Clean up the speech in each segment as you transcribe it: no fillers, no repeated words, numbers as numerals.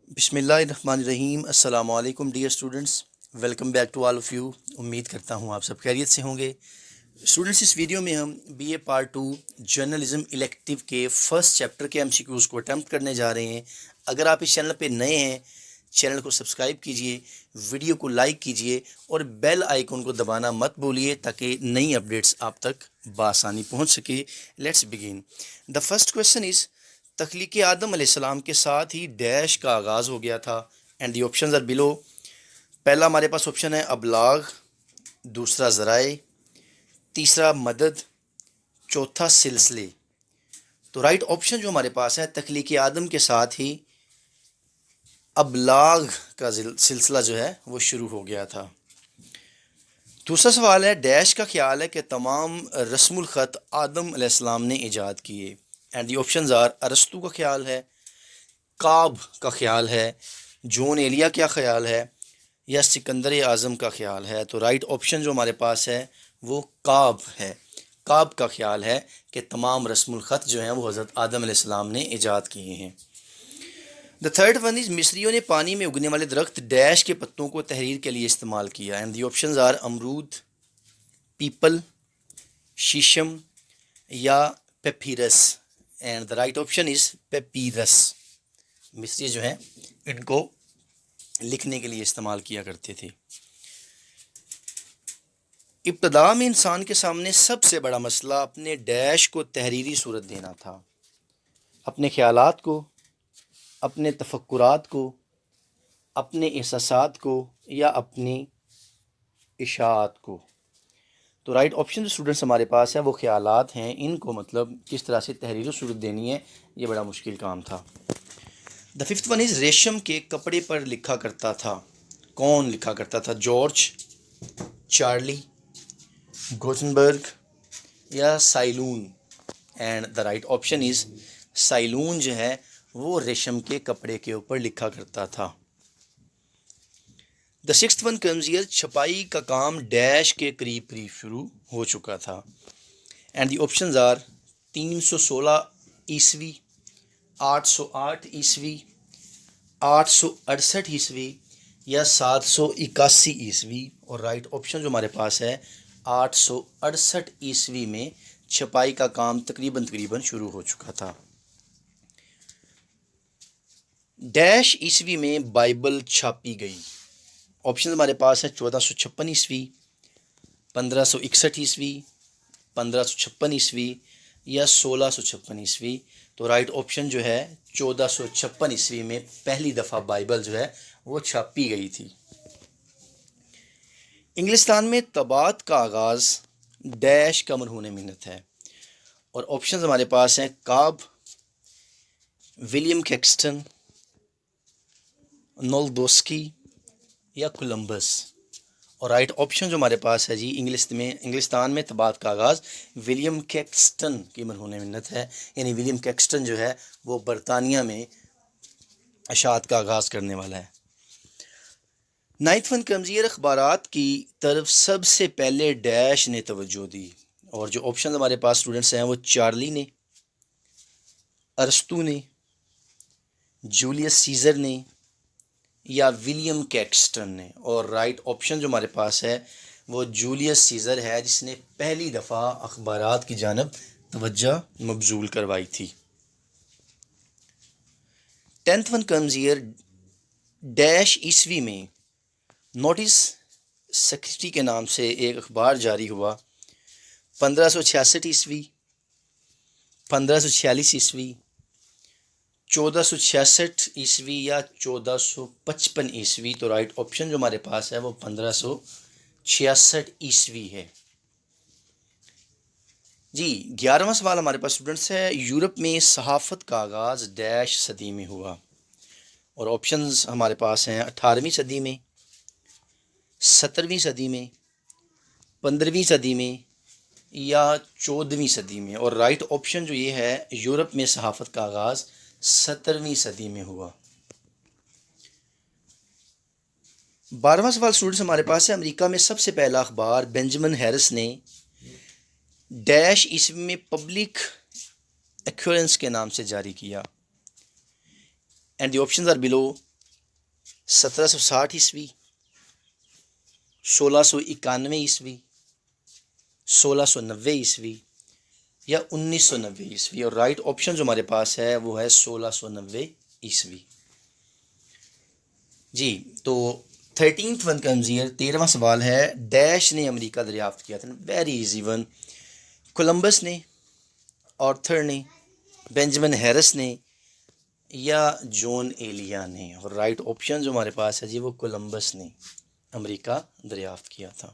بسم اللہ الرحمن الرحیم۔ السلام علیکم dear students, welcome back to all of you. امید کرتا ہوں آپ سب خیریت سے ہوں گے۔ اسٹوڈنٹس، اس ویڈیو میں ہم B A part 2 journalism elective کے فرسٹ چیپٹر کے MCQs کو اٹیمپٹ کرنے جا رہے ہیں۔ اگر آپ اس چینل پہ نئے ہیں، چینل کو سبسکرائب کیجئے، ویڈیو کو لائک کیجئے اور بیل آئیکن کو دبانا مت بھولیے تاکہ نئی اپڈیٹس آپ تک بآسانی پہنچ سکے۔ Let's begin. The first question is, تخلیق آدم علیہ السلام کے ساتھ ہی ڈیش کا آغاز ہو گیا تھا، and the options are below. پہلا ہمارے پاس آپشن ہے ابلاغ، دوسرا ذرائع، تیسرا مدد، چوتھا سلسلے۔ تو رائٹ آپشن جو ہمارے پاس ہے، تخلیق آدم کے ساتھ ہی ابلاغ کا سلسلہ جو ہے وہ شروع ہو گیا تھا۔ دوسرا سوال ہے، ڈیش کا خیال ہے کہ تمام رسم الخط آدم علیہ السلام نے ایجاد کیے، اینڈ دی آپشنز آر، ارسطو کا خیال ہے، کاب کا خیال ہے، جون ایلیا کا خیال ہے، یا سکندر اعظم کا خیال ہے۔ تو رائٹ آپشن جو ہمارے پاس ہے وہ کاب ہے۔ کاب کا خیال ہے کہ تمام رسم الخط جو ہیں وہ حضرت آدم علیہ السلام نے ایجاد کیے ہیں۔ دا تھرڈ ون از، مصریوں نے پانی میں اگنے والے درخت ڈیش کے پتوں کو تحریر کے لیے استعمال کیا، and the options are, amrood, peepal, sheesham یا papyrus, and the right option is papyrus. مصری جو ہیں ان کو لکھنے کے لیے استعمال کیا کرتے تھے۔ ابتدا میں انسان کے سامنے سب سے بڑا مسئلہ اپنے ڈیش کو تحریری صورت دینا تھا، اپنے خیالات کو، اپنے تفکرات کو، اپنے احساسات کو یا اپنی اشاعت کو۔ تو رائٹ آپشن جو اسٹوڈنٹس ہمارے پاس ہے وہ خیالات ہیں، ان کو مطلب کس طرح سے تحریری صورت دینی ہے، یہ بڑا مشکل کام تھا۔ دا ففتھ ون از، ریشم کے کپڑے پر لکھا کرتا تھا، کون لکھا کرتا تھا؟ جارج، چارلی، گوٹنبرگ یا Ceylon, and the right option is, Ceylon جو ہے وہ ریشم کے کپڑے کے اوپر لکھا کرتا تھا۔ دا سکستھ ون کمز ہیئر، چھپائی کا کام ڈیش کے قریب قریب شروع ہو چکا تھا، اینڈ دی آپشنز آر، 316 عیسوی، 808 عیسوی، 868 عیسوی یا 781 عیسوی، اور رائٹ آپشن جو ہمارے پاس ہے 868 عیسوی میں چھپائی کا کام تقریباً شروع ہو چکا تھا۔ ڈیش عیسوی میں بائبل چھاپی گئی، آپشن ہمارے پاس ہے 1456 عیسوی، 1561 عیسوی، 1556 عیسوی یا 1656 عیسوی۔ تو رائٹ آپشن جو ہے 1456 عیسوی میں پہلی دفعہ بائبل جو ہے وہ چھاپی گئی تھی۔ انگلستان میں طباعت کا آغاز ڈیش کا مرہون منت ہے، اور آپشنز ہمارے پاس ہیں کاب، ولیم کیکسٹن، نولدوسکی یا کولمبس، اور رائٹ آپشن جو ہمارے پاس ہے جی انگلستان میں طباعت کا آغاز ولیم کیکسٹن کی مرہون منت ہے، یعنی ولیم کیکسٹن جو ہے وہ برطانیہ میں اشاعت کا آغاز کرنے والا ہے۔ نائنتھ ون کمزیر، اخبارات کی طرف سب سے پہلے ڈیش نے توجہ دی، اور جو آپشن ہمارے پاس اسٹوڈنٹس ہیں وہ چارلی نے، ارسطو نے، جولیس سیزر نے یا ولیم کیکسٹن نے، اور رائٹ آپشن جو ہمارے پاس ہے وہ جولیس سیزر ہے، جس نے پہلی دفعہ اخبارات کی جانب توجہ مبذول کروائی تھی۔ 10th ون کمزیر، ڈیش عیسوی میں نوٹس سیکرٹری کے نام سے ایک اخبار جاری ہوا، 1566 عیسوی، 1546 عیسوی، 1466 عیسوی یا 1455 عیسوی۔ تو رائٹ آپشن جو ہمارے پاس ہے وہ 1566 عیسوی ہے جی۔ 11واں سوال ہمارے پاس اسٹوڈنٹس ہے، یورپ میں صحافت کا آغاز ڈیش صدی میں ہوا، اور آپشنز ہمارے پاس ہیں 18ویں صدی میں، 17ویں صدی میں، 15ویں صدی میں یا 14ویں صدی میں، اور رائٹ آپشن جو یہ ہے یورپ میں صحافت کا آغاز 17ویں صدی میں ہوا۔ 12واں سوال اسٹوڈنٹس ہمارے پاس ہے، امریکہ میں سب سے پہلا اخبار بینجامن ہیرس نے ڈیش عیسوی میں پبلک ایکورنس کے نام سے جاری کیا، and the options are below, 1760 عیسوی، 1691 عیسوی، 1690 عیسوی یا 1990 عیسوی؟ اور رائٹ آپشن جو ہمارے پاس ہے وہ ہے 1690 عیسوی۔ جی تو 13th ون کا امزیر 13واں سوال ہے، ڈیش نے امریکہ دریافت کیا تھا؟ ویری ایزی ون، کولمبس نے، آرتھر نے، بینجمن ہیرس نے یا جون ایلیا نے؟ اور رائٹ آپشن جو ہمارے پاس ہے جی وہ کولمبس نے امریکہ دریافت کیا تھا۔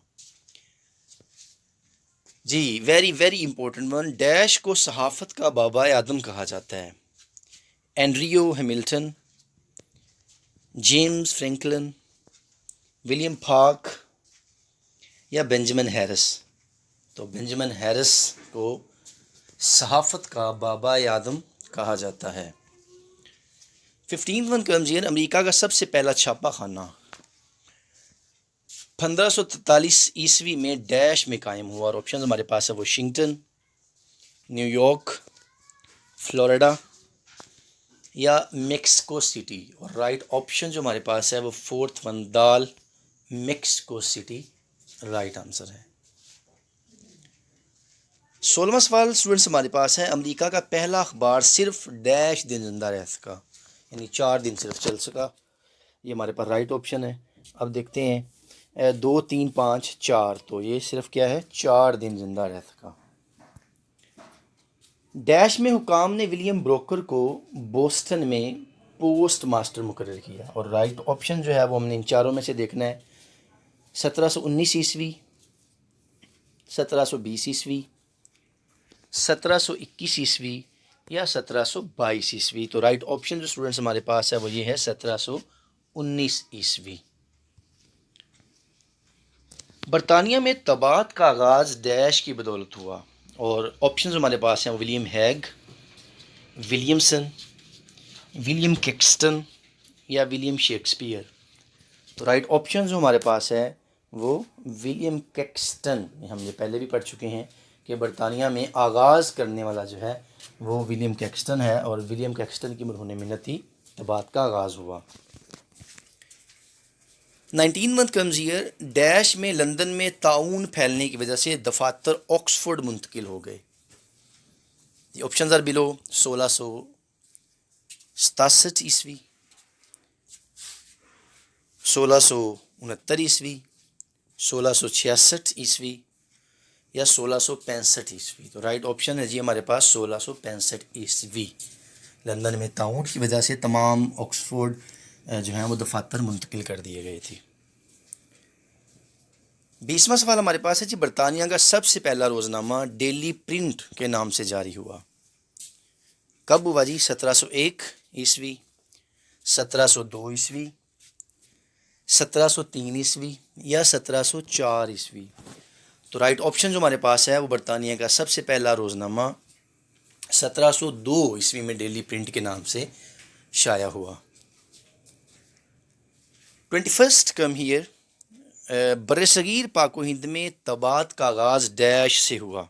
جی very very important one, dash کو صحافت کا بابا آدم کہا جاتا ہے؟ Andrew Hamilton, James Franklin, William پاک یا بینجمن ہیرس؟ تو بینجمن ہیرس کو صحافت کا بابا آدم کہا جاتا ہے۔ 15th ون کا امزیر، امریکہ کا سب سے پہلا چھاپا خانہ 1543 عیسوی میں ڈیش میں قائم ہوا؟ اور آپشن ہمارے پاس ہے واشنگٹن، نیو یارک، فلوریڈا یا میکسیکو سٹی؟ اور رائٹ آپشن جو ہمارے پاس ہے وہ 4th ون دال، میکسیکو سٹی رائٹ آنسر ہے۔ 16واں سوال اسٹوڈنٹس ہمارے پاس ہے، امریکہ کا پہلا اخبار صرف ڈیش دن زندہ رہ سکا، یعنی 4 دن صرف چل سکا؟ یہ ہمارے پاس رائٹ آپشن ہے۔ اب دیکھتے ہیں 2 3 5 4، تو یہ صرف کیا ہے 4 دن زندہ رہ سکا۔ ڈیش میں حکام نے ولیم بروکر کو بوسٹن میں پوسٹ ماسٹر مقرر کیا؟ اور رائٹ آپشن جو ہے وہ ہم نے ان چاروں میں سے دیکھنا ہے، 1719 عیسوی، 1720 عیسوی، 1721 عیسوی یا 1722 عیسوی؟ تو رائٹ آپشن جو اسٹوڈنٹس ہمارے پاس ہے وہ یہ ہے 1719 عیسوی۔ برطانیہ میں طباعت کا آغاز ڈیش کی بدولت ہوا؟ اور آپشنز ہمارے پاس ہیں ولیم ہیگ، ولیمسن، ولیم کیکسٹن یا ولیم شیکسپیئر؟ تو رائٹ آپشن جو ہمارے پاس ہے وہ ولیم کیکسٹن، ہم یہ پہلے بھی پڑھ چکے ہیں کہ برطانیہ میں آغاز کرنے والا جو ہے وہ ولیم کیکسٹن ہے، اور ولیم کیکسٹن کی مرہون منتی طباعت کا آغاز ہوا۔ 19 منتھ کمز ایئر، ڈیش میں لندن میں طاعون پھیلنے کی وجہ سے دفاتر آکسفورڈ منتقل ہو گئے؟ یہ آپشنز آر بلو، 1667 عیسوی، 1669 عیسوی، 1666 عیسوی یا 1665 عیسوی؟ تو رائٹ آپشن ہے جی ہمارے پاس 1665 عیسوی۔ لندن میں طاعون کی وجہ سے تمام آکسفورڈ جو ہیں وہ دفاتر منتقل کر دیے گئے تھے۔ 20واں سوال ہمارے پاس ہے جی، برطانیہ کا سب سے پہلا روزنامہ ڈیلی پرنٹ کے نام سے جاری ہوا؟ کب ہوا جی؟ 1701 عیسوی، 1702 عیسوی، 1703 عیسوی یا 1704 عیسوی؟ تو رائٹ آپشن جو ہمارے پاس ہے وہ برطانیہ کا سب سے پہلا روزنامہ 1702 عیسوی میں ڈیلی پرنٹ کے نام سے شائع ہوا۔ 21 کم ہیئر، برصغیر پاک و ہند میں طباعت کا آغاز ڈیش سے ہوا؟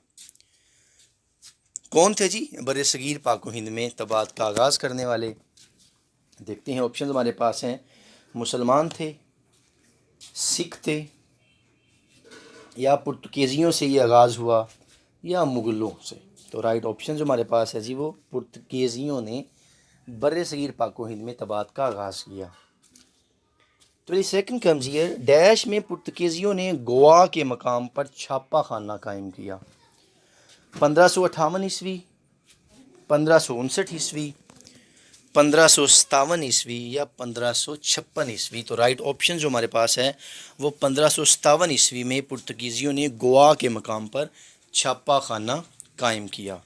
کون تھے جی برصغیر پاک و ہند میں طباعت کا آغاز کرنے والے؟ دیکھتے ہیں آپشن ہمارے پاس ہیں، مسلمان تھے، سکھ تھے یا پرتگیزیوں سے یہ آغاز ہوا یا مغلوں سے؟ تو رائٹ آپشن جو ہمارے پاس ہے جی وہ پرتگیزیوں نے برصغیر پاک و ہند میں طباعت کا آغاز کیا۔ 22 کمز ایئر، ڈیش میں پرتگیزیوں نے گوا کے مقام پر چھاپا خانہ قائم کیا؟ 1558 عیسوی، 1559 عیسوی، 1557 عیسوی یا 1556 عیسوی؟ تو رائٹ آپشن جو ہمارے پاس ہے وہ 1557 عیسوی میں پرتگیزیوں نے گوا کے مقام پر چھاپا خانہ قائم کیا۔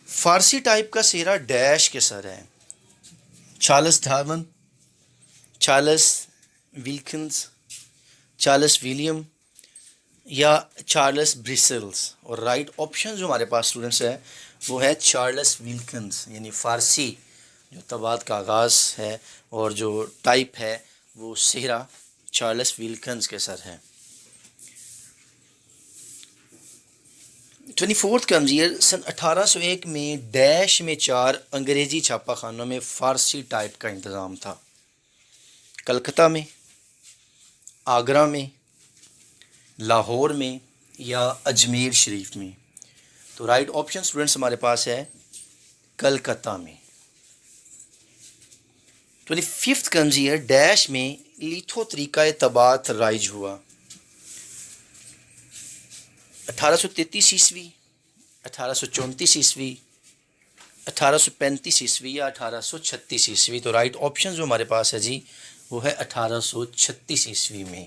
فارسی ٹائپ کا سہرا ڈیش کے سر ہے؟ Charles Darwin, Charles Wilkins, Charles William یا چارلس برسلز؟ اور رائٹ آپشن جو ہمارے پاس اسٹوڈنٹس ہے وہ ہے چارلس ویلکنز، یعنی فارسی جو طباعت کا آغاز ہے اور جو ٹائپ ہے وہ سہرا چارلس ویلکنز کے سر ہے۔ 24 کمزیر سن 1801 میں ڈیش میں 4 انگریزی چھاپہ خانوں میں فارسی ٹائپ کا انتظام تھا؟ کلکتہ میں، آگرہ میں، لاہور میں یا اجمیر شریف میں؟ تو رائٹ آپشن اسٹوڈنٹس ہمارے پاس ہے کلکتہ میں۔ 25 کمزیر ڈیش میں لیتھو طریقہ طباعت رائج ہوا؟ 1833 عیسوی، 1834 عیسوی، 1835 عیسوی یا 1836 عیسوی؟ تو رائٹ آپشن جو ہمارے پاس ہے جی وہ ہے 1836 عیسوی میں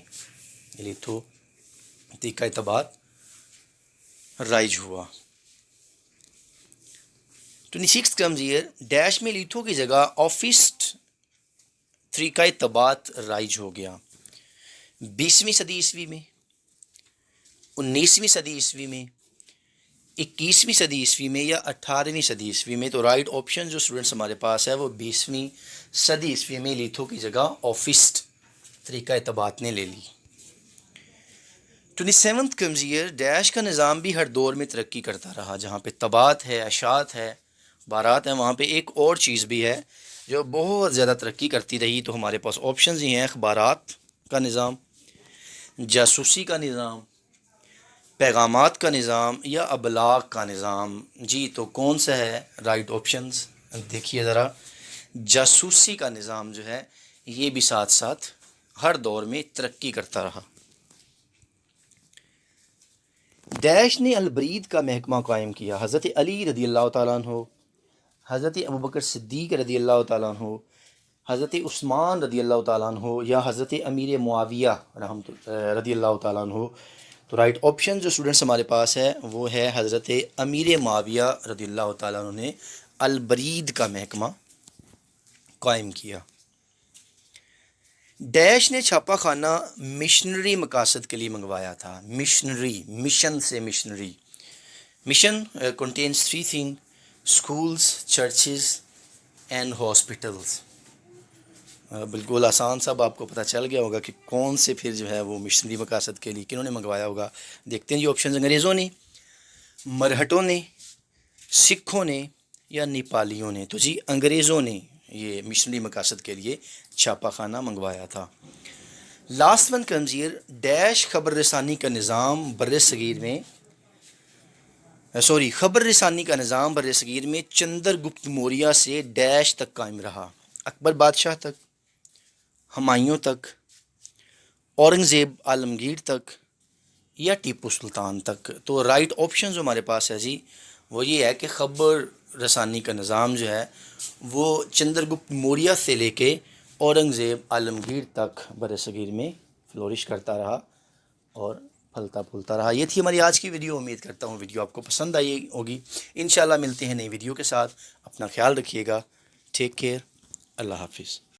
لیتھو طریقہ طباعت رائج ہوا۔ 26 کمزیر ڈیش میں لیتھو کی جگہ آفسٹ طریقہ طباعت رائج ہو گیا؟ 20ویں صدی عیسوی میں، 19ویں صدی عیسوی میں، 21ویں صدی عیسوی میں یا 18ویں صدی عیسوی میں؟ تو رائٹ آپشن جو اسٹوڈنٹس ہمارے پاس ہے وہ 20ویں صدی عیسوی میں لیتھو کی جگہ آفسٹ طریقہ طباعت نے لے لی۔ 27 کمزیر ڈیش کا نظام بھی ہر دور میں ترقی کرتا رہا۔ جہاں پہ طباعت ہے، اشاعت ہے، بارات ہے، وہاں پہ ایک اور چیز بھی ہے جو بہت زیادہ ترقی کرتی رہی۔ تو ہمارے پاس آپشنز ہی ہیں اخبارات کا نظام، جاسوسی کا نظام، پیغامات کا نظام یا ابلاغ کا نظام؟ جی تو کون سا ہے رائٹ آپشنز؟ دیکھیے ذرا، جاسوسی کا نظام جو ہے یہ بھی ساتھ ساتھ ہر دور میں ترقی کرتا رہا۔ ڈیش نے البرید کا محکمہ قائم کیا؟ حضرت علی رضی اللہ تعالیٰ عنہ، حضرت ابوبکر صدیق رضی اللہ تعالیٰ عنہ، حضرت عثمان رضی اللہ تعالیٰ عنہ یا حضرت امیر معاویہ رضی اللہ تعالیٰ عنہ؟ تو رائٹ آپشن جو اسٹوڈنٹس ہمارے پاس ہے وہ ہے حضرت امیر معاویہ رضی اللہ تعالیٰ عنہ نے البرید کا محکمہ قائم کیا۔ ڈیش نے چھاپہ خانہ مشنری مقاصد کے لیے منگوایا تھا؟ مشنری، مشن سے missionary. Mission contains 3 thing: schools, churches and hospitals. بالکل آسان صاحب آپ کو پتہ چل گیا ہوگا کہ کون سے پھر جو ہے وہ مشنری مقاصد کے لیے کنہوں نے منگوایا ہوگا۔ دیکھتے ہیں جی آپشنز، انگریزوں نے، مرہٹوں نے، سکھوں نے یا نیپالیوں نے؟ تو جی انگریزوں نے یہ مشنری مقاصد کے لیے چھاپہ خانہ منگوایا تھا۔ لاسٹ ون کمزیر ڈیش خبر رسانی کا نظام بر صغیر میں خبر رسانی کا نظام بر صغیر میں چندر گپت موریہ سے ڈیش تک قائم رہا؟ اکبر بادشاہ تک، ہمایوں تک، اورنگزیب عالمگیر تک یا ٹیپو سلطان تک؟ تو رائٹ آپشن جو ہمارے پاس ہے جی وہ یہ ہے کہ خبر رسانی کا نظام جو ہے وہ چندر گپت موریہ سے لے کے اورنگزیب عالمگیر تک بر صغیر میں فلورش کرتا رہا اور پھلتا پھولتا رہا۔ یہ تھی ہماری آج کی ویڈیو، امید کرتا ہوں ویڈیو آپ کو پسند آئی ہوگی۔ انشاءاللہ ملتے ہیں نئی ویڈیو کے ساتھ، اپنا خیال رکھیے گا، ٹیک کیئر، اللہ حافظ۔